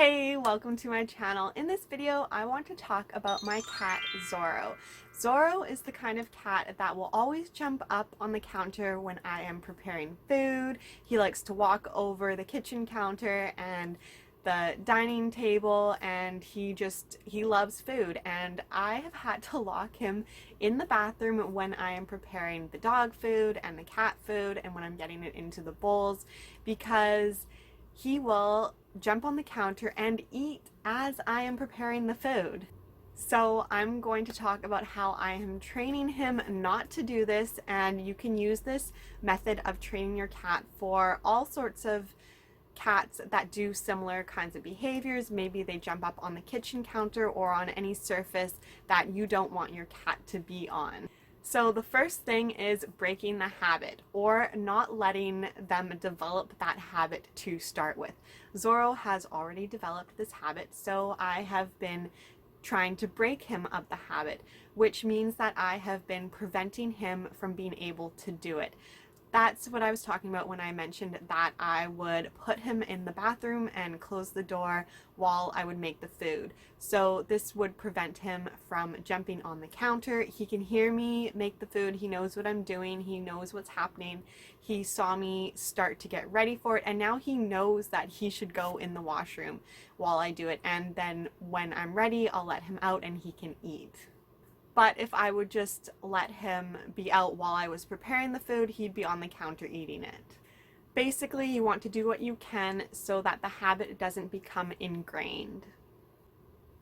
Hey, welcome to my channel. In this video, I want to talk about my cat, Zorro. Zorro is the kind of cat that will always jump up on the counter when I am preparing food. He likes to walk over the kitchen counter and the dining table, and he loves food. And I have had to lock him in the bathroom when I am preparing the dog food and the cat food and when I'm getting it into the bowls, because he will jump on the counter and eat as I am preparing the food. So I'm going to talk about how I am training him not to do this, and you can use this method of training your cat for all sorts of cats that do similar kinds of behaviors. Maybe they jump up on the kitchen counter or on any surface that you don't want your cat to be on. So the first thing is breaking the habit, or not letting them develop that habit to start with. Zorro has already developed this habit, so I have been trying to break him of the habit, which means that I have been preventing him from being able to do it. That's what I was talking about when I mentioned that I would put him in the bathroom and close the door while I would make the food. So this would prevent him from jumping on the counter. He can hear me make the food. He knows what I'm doing. He knows what's happening. He saw me start to get ready for it, and now he knows that he should go in the washroom while I do it. And then when I'm ready, I'll let him out and he can eat. But if I would just let him be out while I was preparing the food, he'd be on the counter eating it. Basically, you want to do what you can so that the habit doesn't become ingrained.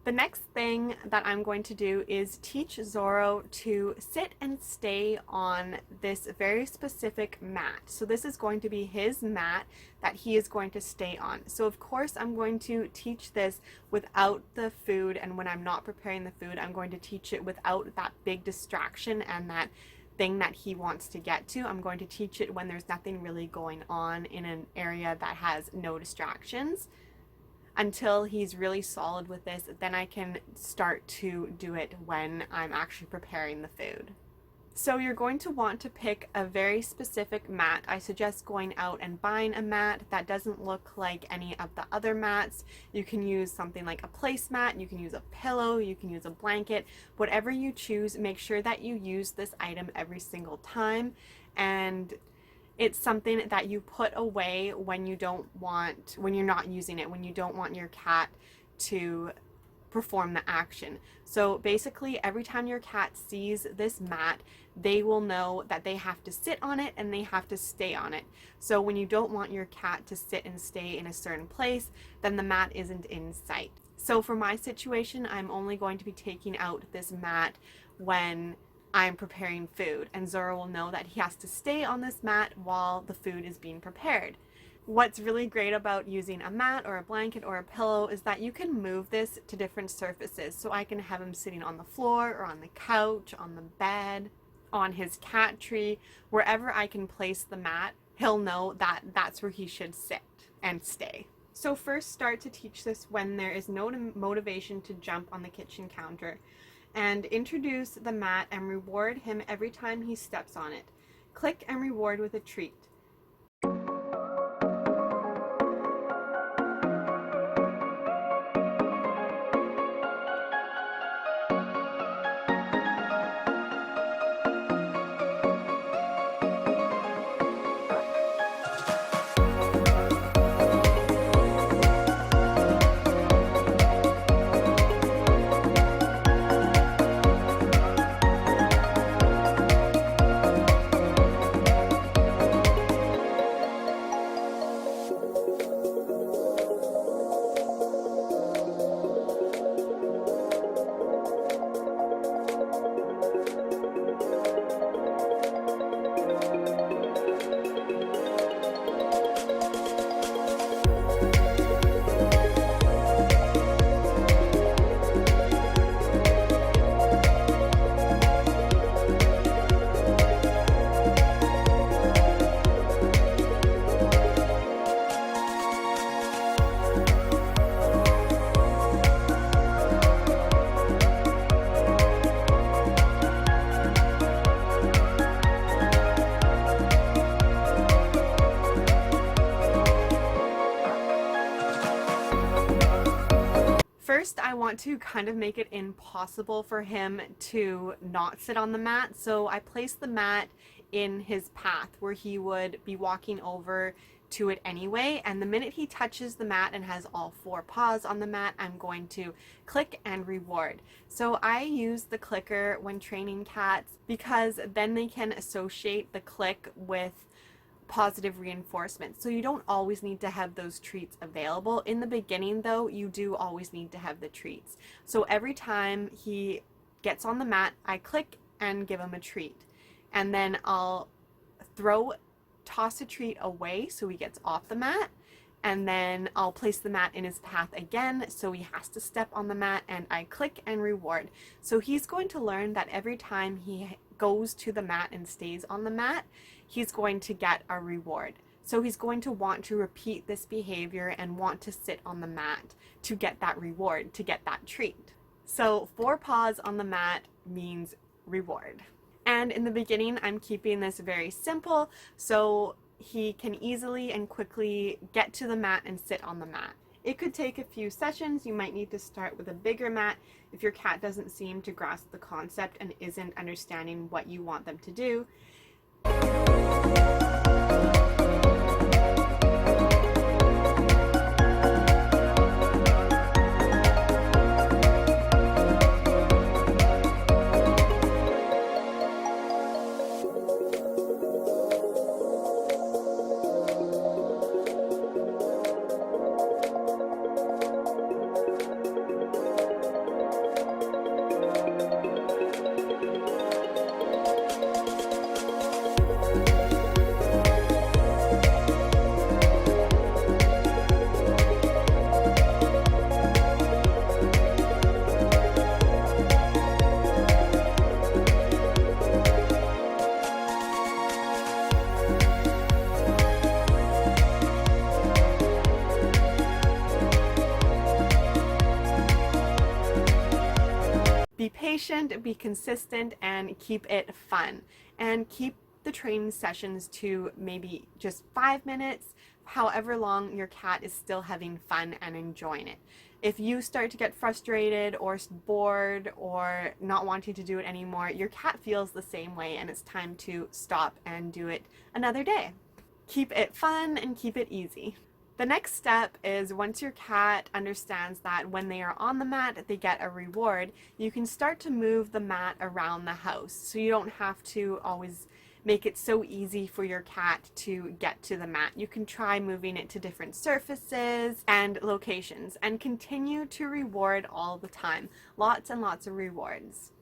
The next thing that I'm going to do is teach Zorro to sit and stay on this very specific mat. So this is going to be his mat that he is going to stay on. So of course I'm going to teach this without the food, and when I'm not preparing the food, I'm going to teach it without that big distraction and that thing that he wants to get to. I'm going to teach it when there's nothing really going on in an area that has no distractions. Until he's really solid with this, then I can start to do it when I'm actually preparing the food. So you're going to want to pick a very specific mat. I suggest going out and buying a mat that doesn't look like any of the other mats. You can use something like a placemat, you can use a pillow, you can use a blanket, whatever you choose. Make sure that you use this item every single time, and it's something that you put away when you're not using it, when you don't want your cat to perform the action. So basically, every time your cat sees this mat, they will know that they have to sit on it and they have to stay on it. So when you don't want your cat to sit and stay in a certain place, then the mat isn't in sight. So for my situation, I'm only going to be taking out this mat when I'm preparing food, and Zorro will know that he has to stay on this mat while the food is being prepared. What's really great about using a mat or a blanket or a pillow is that you can move this to different surfaces. So I can have him sitting on the floor or on the couch, on the bed, on his cat tree. Wherever I can place the mat, he'll know that that's where he should sit and stay. So first, start to teach this when there is no motivation to jump on the kitchen counter, and introduce the mat and reward him every time he steps on it. Click and reward with a treat. First, I want to kind of make it impossible for him to not sit on the mat. So I placed the mat in his path where he would be walking over to it anyway. And the minute he touches the mat and has all 4 paws on the mat, I'm going to click and reward. So I use the clicker when training cats because then they can associate the click with positive reinforcement. So you don't always need to have those treats available. In the beginning though, you do always need to have the treats. So every time he gets on the mat, I click and give him a treat. And then I'll toss a treat away so he gets off the mat. And then I'll place the mat in his path again so he has to step on the mat, and I click and reward. So he's going to learn that every time he goes to the mat and stays on the mat, he's going to get a reward. So he's going to want to repeat this behavior and want to sit on the mat to get that reward, to get that treat. So 4 paws on the mat means reward. And in the beginning, I'm keeping this very simple so he can easily and quickly get to the mat and sit on the mat. It could take a few sessions. You might need to start with a bigger mat if your cat doesn't seem to grasp the concept and isn't understanding what you want them to do. Be patient, be consistent, and keep it fun. And keep the training sessions to maybe just 5 minutes, however long your cat is still having fun and enjoying it. If you start to get frustrated or bored or not wanting to do it anymore, your cat feels the same way, and it's time to stop and do it another day. Keep it fun and keep it easy. The next step is, once your cat understands that when they are on the mat, they get a reward, you can start to move the mat around the house. So you don't have to always make it so easy for your cat to get to the mat. You can try moving it to different surfaces and locations and continue to reward all the time. Lots and lots of rewards.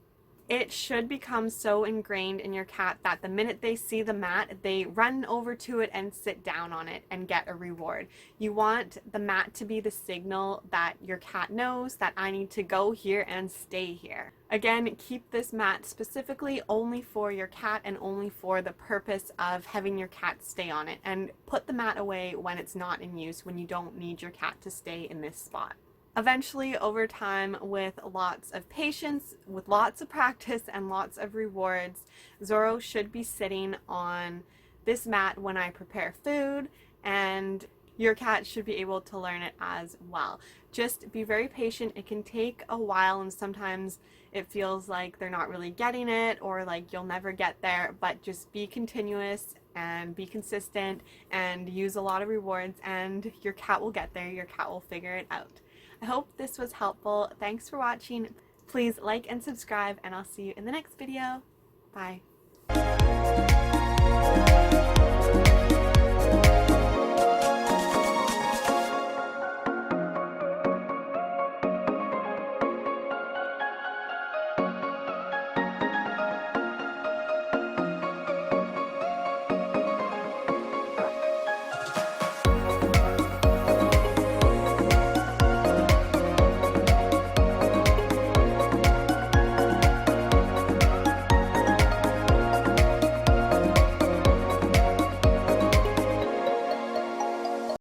It should become so ingrained in your cat that the minute they see the mat, they run over to it and sit down on it and get a reward. You want the mat to be the signal that your cat knows that I need to go here and stay here. Again, keep this mat specifically only for your cat and only for the purpose of having your cat stay on it, and put the mat away when it's not in use, when you don't need your cat to stay in this spot. Eventually, over time, with lots of patience, with lots of practice and lots of rewards, Zorro should be sitting on this mat when I prepare food, and your cat should be able to learn it as well. Just be very patient. It can take a while, and sometimes it feels like they're not really getting it or like you'll never get there, but just be continuous and be consistent and use a lot of rewards, and your cat will get there. Your cat will figure it out. I hope this was helpful. Thanks for watching. Please like and subscribe, and I'll see you in the next video. Bye.